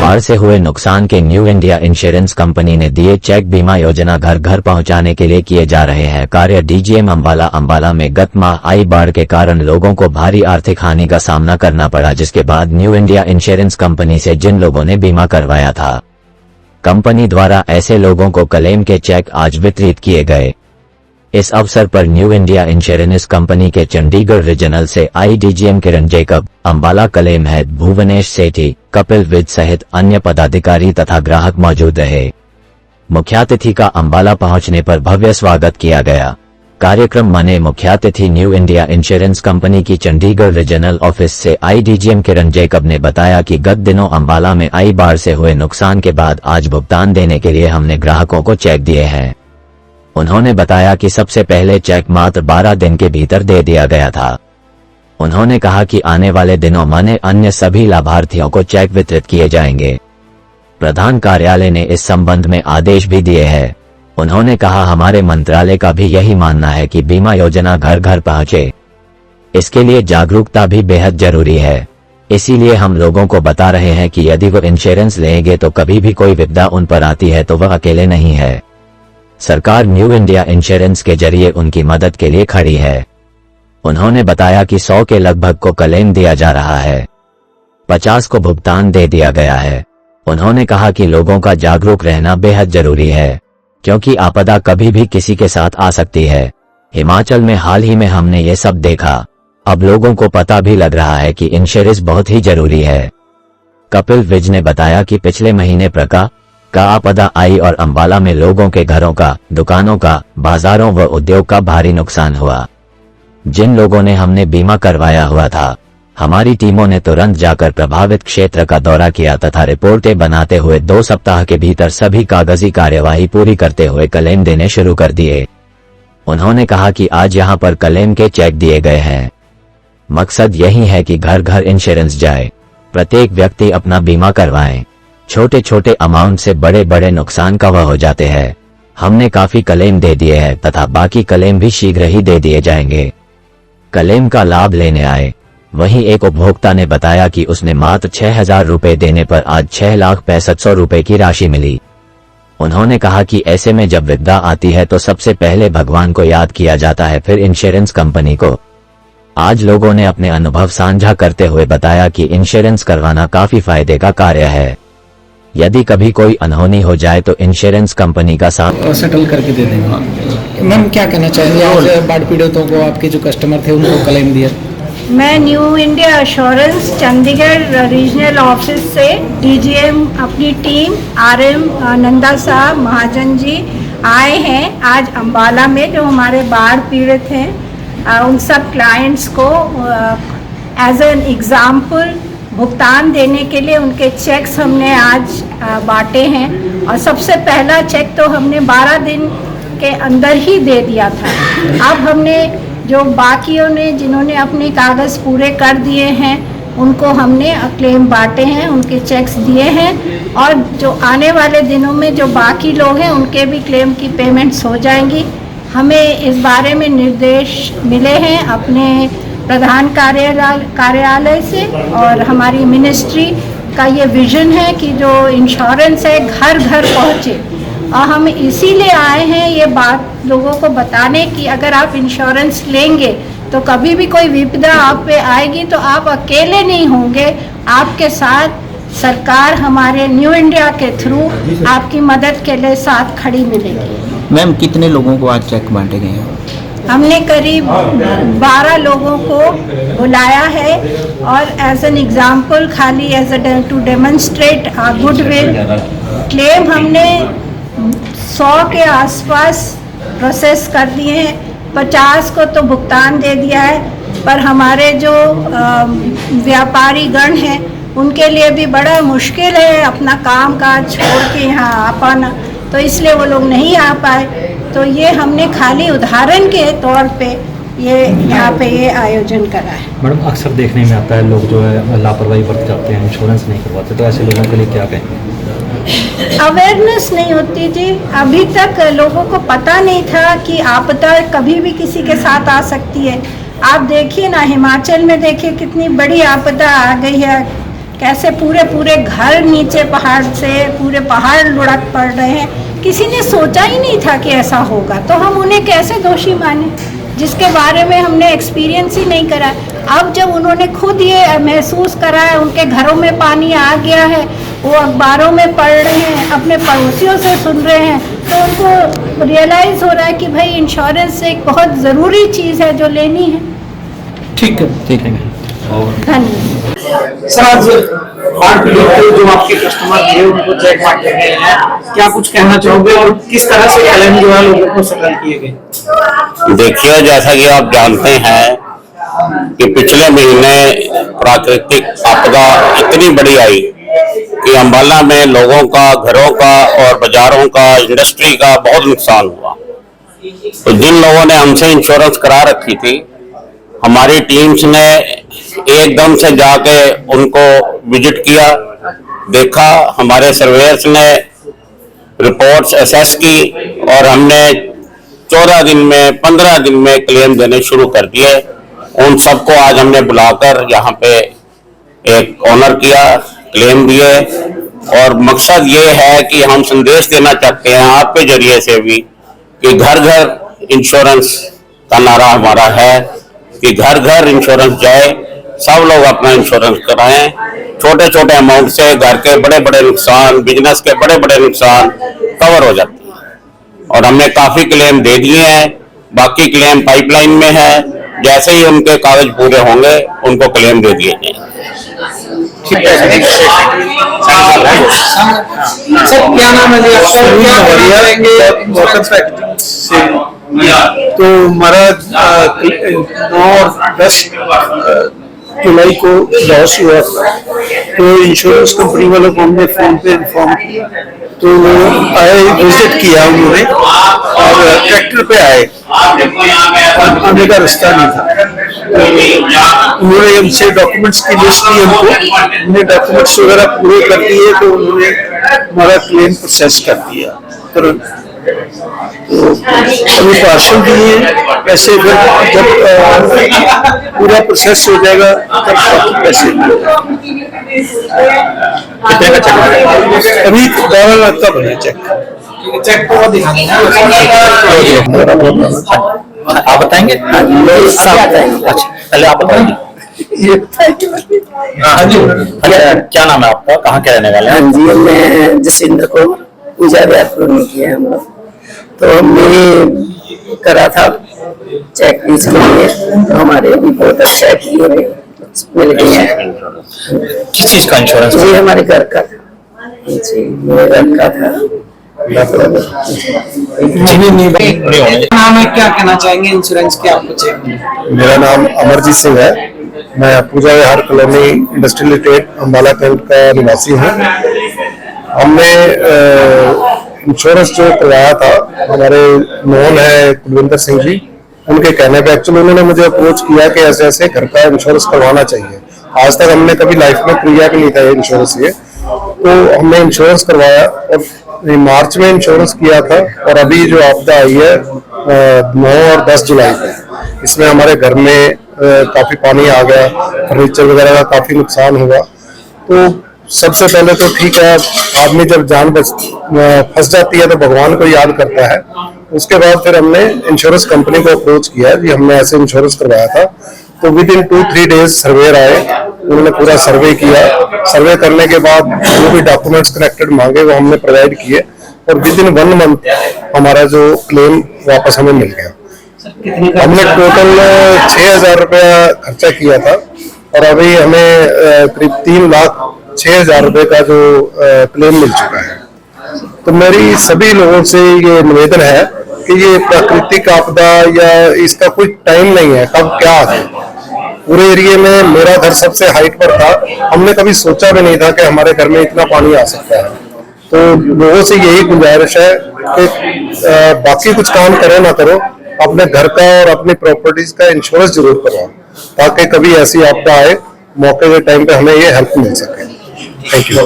बाढ़ से हुए नुकसान के न्यू इंडिया इंश्योरेंस कंपनी ने दिए चेक। बीमा योजना घर घर पहुंचाने के लिए किए जा रहे हैं कार्य। डीजीएम अंबाला में गत माह आई बाढ़ के कारण लोगों को भारी आर्थिक हानि का सामना करना पड़ा, जिसके बाद न्यू इंडिया इंश्योरेंस कंपनी से जिन लोगों ने बीमा करवाया था, कंपनी द्वारा ऐसे लोगों को क्लेम के चेक आज वितरित किए गए। इस अवसर पर न्यू इंडिया इंश्योरेंस कंपनी के चंडीगढ़ रीजनल से आई DGM Kiran Jacob, Ambala claim head Bhuvnesh Sethi, Kapil विद सहित अन्य पदाधिकारी तथा ग्राहक मौजूद रहे। मुख्यातिथि का अंबाला पहुंचने पर भव्य स्वागत किया गया। कार्यक्रम में मुख्यातिथि न्यू इंडिया इंश्योरेंस कंपनी की चंडीगढ़ रीजनल ऑफिस से आई डीजीएम किरण जैकब ने बताया कि गत दिनों अंबाला में आई बाढ़ से हुए नुकसान के बाद आज भुगतान देने के लिए हमने ग्राहकों को चेक दिए हैं। उन्होंने बताया कि सबसे पहले चेक मात्र 12 दिन के भीतर दे दिया गया था। उन्होंने कहा कि आने वाले दिनों में अन्य सभी लाभार्थियों को चेक वितरित किए जाएंगे। प्रधान कार्यालय ने इस संबंध में आदेश भी दिए हैं। उन्होंने कहा, हमारे मंत्रालय का भी यही मानना है कि बीमा योजना घर घर पहुंचे। इसके लिए जागरूकता भी बेहद जरूरी है। इसीलिए हम लोगों को बता रहे हैं कि यदि वो इंश्योरेंस लेंगे तो कभी भी कोई विपदा उन पर आती है तो वह अकेले नहीं है। सरकार न्यू इंडिया इंश्योरेंस के जरिए उनकी मदद के लिए खड़ी है। उन्होंने बताया कि 100 के लगभग को क्लेम दिया जा रहा है, 50 को भुगतान दे दिया गया है। उन्होंने कहा कि लोगों का जागरूक रहना बेहद जरूरी है, क्योंकि आपदा कभी भी किसी के साथ आ सकती है। हिमाचल में हाल ही में हमने ये सब देखा। अब लोगों को पता भी लग रहा है कि इंश्योरेंस बहुत ही जरूरी है। कपिल विज ने बताया कि पिछले महीने प्रका का आपदा आई और अंबाला में लोगों के घरों का, दुकानों का, बाजारों व उद्योग का भारी नुकसान हुआ। जिन लोगों ने हमने बीमा करवाया हुआ था, हमारी टीमों ने तुरंत जाकर प्रभावित क्षेत्र का दौरा किया तथा रिपोर्टें बनाते हुए 2 सप्ताह के भीतर सभी कागजी कार्यवाही पूरी करते हुए क्लेम देने शुरू कर दिए। उन्होंने कहा कि आज यहां पर क्लेम के चेक दिए गए हैं। मकसद यही है कि घर घर इंश्योरेंस जाए, प्रत्येक व्यक्ति अपना बीमा करवाएं। छोटे छोटे अमाउंट से बड़े बड़े नुकसान कवर हो जाते हैं। हमने काफी क्लेम दे दिए हैं तथा बाकी क्लेम भी शीघ्र ही दे दिए जाएंगे। क्लेम का लाभ लेने आए। वहीं एक उपभोक्ता ने बताया कि उसने मात्र 6,000 रुपए देने पर आज 6,65,100 रुपए की राशि मिली। उन्होंने कहा कि ऐसे में जब विपदा आती है तो सबसे पहले भगवान को याद किया जाता है, फिर इंश्योरेंस कंपनी को। आज लोगों ने अपने अनुभव साझा करते हुए बताया कि इंश्योरेंस करवाना काफी फायदे का कार्य है। यदि कभी कोई अनहोनी हो जाए तो इंश्योरेंस कंपनी का साथ सेटल करके दे देंगे। मैम क्या कहना चाहेंगे, आज बाढ़ पीड़ितों को आपके जो कस्टमर थे उनको क्लेम दिया? मैं new India insurance Chandigarh regional office से डीजीएम अपनी टीम आरएम नंदा साहब महाजन जी आए हैं आज अंबाला में, जो हमारे बाढ़ पीड़ित हैं। उन सब क्लाइंट्स को एज एन एग्जाम्पल भुगतान देने के लिए उनके चेक्स हमने आज बांटे हैं। और सबसे पहला चेक तो हमने 12 दिन के अंदर ही दे दिया था। अब हमने जो बाकियों ने जिन्होंने अपने कागज़ पूरे कर दिए हैं उनको हमने क्लेम बांटे हैं, उनके चेक्स दिए हैं। और जो आने वाले दिनों में जो बाकी लोग हैं उनके भी क्लेम की पेमेंट्स हो जाएंगी। हमें इस बारे में निर्देश मिले हैं अपने प्रधान कार्यालय से, और हमारी मिनिस्ट्री का ये विजन है कि जो इंश्योरेंस है घर घर पहुँचे। और हम इसीलिए आए हैं ये बात लोगों को बताने की अगर आप इंश्योरेंस लेंगे तो कभी भी कोई विपदा आप पे आएगी तो आप अकेले नहीं होंगे, आपके साथ सरकार हमारे न्यू इंडिया के थ्रू आपकी मदद के लिए साथ खड़ी मिलेगी। मैम कितने लोगों को आज चेक बांटे गए हैं? हमने करीब 12 लोगों को बुलाया है और एज एन एग्जाम्पल खाली as a to demonstrate goodwill claim हमने 100 के आसपास प्रोसेस कर दिए हैं। 50 को तो भुगतान दे दिया है, पर हमारे जो व्यापारी गण हैं उनके लिए भी बड़ा मुश्किल है अपना काम काज छोड़ के यहाँ आ पाना, तो इसलिए वो लोग नहीं आ पाए। तो ये हमने खाली उदाहरण के तौर पे ये यहाँ पे ये आयोजन करा है। मैडम अक्सर देखने में आता है लोग जो है लापरवाही बरत जाते हैं, इंश्योरेंस नहीं करवाते, तो ऐसे लोगों के लिए क्या कहेंगे? अवेयरनेस नहीं होती जी। अभी तक लोगों को पता नहीं था कि आपदा कभी भी किसी के साथ आ सकती है। आप देखिए ना, हिमाचल में देखिए कितनी बड़ी आपदा आ गई है, कैसे पूरे पूरे घर नीचे पहाड़ से पूरे पहाड़ लुढ़क पड़ रहे हैं, किसी ने सोचा ही नहीं था कि ऐसा होगा, तो हम उन्हें कैसे दोषी माने जिसके बारे में हमने एक्सपीरियंस ही नहीं करा। अब जब उन्होंने खुद ये महसूस करा है, उनके घरों में पानी आ गया है, वो अखबारों में पढ़ रहे हैं, अपने पड़ोसियों से सुन रहे हैं, तो उनको रियलाइज़ हो रहा है कि भाई इंश्योरेंस एक बहुत ज़रूरी चीज़ है जो लेनी है। ठीक है, ठीक है। धन्यवाद। सर आज बाढ़ पीड़ित जो आपके कस्टमर थे उनको चेक बांटे गए हैं, क्या कुछ कहना चाहोगे और किस तरह से क्लेम जो है लोगों को सेटल किए गए? देखिए, जैसा कि आप जानते हैं कि पिछले महीने प्राकृतिक आपदा इतनी बड़ी आई कि अंबाला में लोगों का, घरों का और बाजारों का, इंडस्ट्री का बहुत नुकसान हुआ। तो जिन लोगों ने हमसे इंश्योरेंस करा रखी थी, हमारी टीम्स ने एकदम से जाके उनको विजिट किया, देखा, हमारे सर्वेयर्स ने रिपोर्ट्स असेस की और हमने 14 दिन में 15 दिन में क्लेम देने शुरू कर दिए। उन सबको आज हमने बुलाकर यहाँ पे एक ऑनर किया, क्लेम दिए, और मकसद ये है कि हम संदेश देना चाहते हैं आपके जरिए से भी कि घर घर इंश्योरेंस का नारा हमारा है कि घर घर इंश्योरेंस जाए, सब लोग अपना इंश्योरेंस कराएं। छोटे छोटे अमाउंट से घर के बड़े बड़े नुकसान, बिजनेस के बड़े बड़े नुकसान कवर हो जाते हैं और हमने काफी क्लेम दे दिए हैं, बाकी क्लेम पाइपलाइन में है। जैसे ही उनके कागज पूरे होंगे उनको क्लेम दे दिए जाएंगे। सर क्या नाम है जी आपका? तो हमारा 9 और 10 जुलाई को लॉस हुआ था, तो इंश्योरेंस कंपनी वालों को हमने फोन पे इन्फॉर्म किया, तो वो आए, विजिट किया उन्होंने और ट्रैक्टर पे आए और आने का रास्ता नहीं था, तो उन्होंने हमसे डॉक्यूमेंट्स की लिस्ट दी हमको, हमने डॉक्यूमेंट्स वगैरह पूरे कर दिए, तो उन्होंने हमारा क्लेम प्रोसेस कर दिया तुरंत। तो अभी पार्सल दिए पैसे, फिर जब पूरा प्रोसेस हो जाएगा तब बाकी पैसे कितने का चेक? अभी 12 लाख का बना चेक। चेक को दिखा देना। आप बताएंगे? अच्छा, पहले आप बताएंगे। हाँ जी, क्या नाम है आपका, कहाँ के रहने वाले हैं? हाँ जी, मैं जसिंद्र को पूजा व्यापार में किया हम लोग, तो हमने करा था चेक इसके लिए, तो हमारे भी बहुत अच्छा किए मिल गए हैं। किस चीज का इंश्योरेंस? जी हमारे घर का था जी, मेरे घर का था। नाम है, क्या कहना चाहेंगे इंश्योरेंस के आपको चेक में? मेरा नाम अमरजीत सिंह है, मैं Pooja Vihar colony industrial estate Ambala cantt का निवासी हूँ। हमने इंश्योरेंस जो करवाया था, हमारे नोन है कुलविंदर सिंह जी, उनके कहने पे एक्चुअली उन्होंने मुझे अप्रोच किया कि ऐसे ऐसे घर का इंश्योरेंस करवाना चाहिए। आज तक हमने कभी लाइफ में किया भी नहीं था ये इंश्योरेंस, ये तो हमने इंश्योरेंस करवाया और मार्च में इंश्योरेंस किया था, और अभी जो आपदा आई है 9 और 10 जुलाई को, इसमें हमारे घर में काफी पानी आ गया, फर्नीचर वगैरह का काफी नुकसान हुआ। तो सबसे पहले तो ठीक है, आदमी जब जान फंस जाती है तो भगवान को याद करता है। उसके बाद फिर हमने इंश्योरेंस कंपनी को अप्रोच किया कि हमने ऐसे इंश्योरेंस करवाया था, तो विद इन 2-3 डेज सर्वेयर आए, उन्होंने पूरा सर्वे किया। सर्वे करने के बाद जो भी डॉक्यूमेंट्स कनेक्टेड मांगे वो हमने प्रोवाइड किए, और विद इन 1 मंथ हमारा जो क्लेम वापस हमें मिल गया। हमने टोटल 6,000 रुपया खर्चा किया था, और अभी हमें करीब 3,06,000 रुपए का जो क्लेम मिल चुका है। तो मेरी सभी लोगों से ये निवेदन है कि ये प्राकृतिक आपदा या इसका कोई टाइम नहीं है, कब क्या आ जाए। पूरे एरिया में मेरा घर सबसे हाइट पर था, हमने कभी सोचा भी नहीं था कि हमारे घर में इतना पानी आ सकता है। तो लोगों से यही गुजारिश है कि बाकी कुछ काम करो ना करो, अपने घर का और अपनी प्रॉपर्टीज का इंश्योरेंस जरूर करवाओ, ताकि कभी ऐसी आपदा आए, मौके के टाइम पे हमें ये हेल्प मिल सके। Thank you.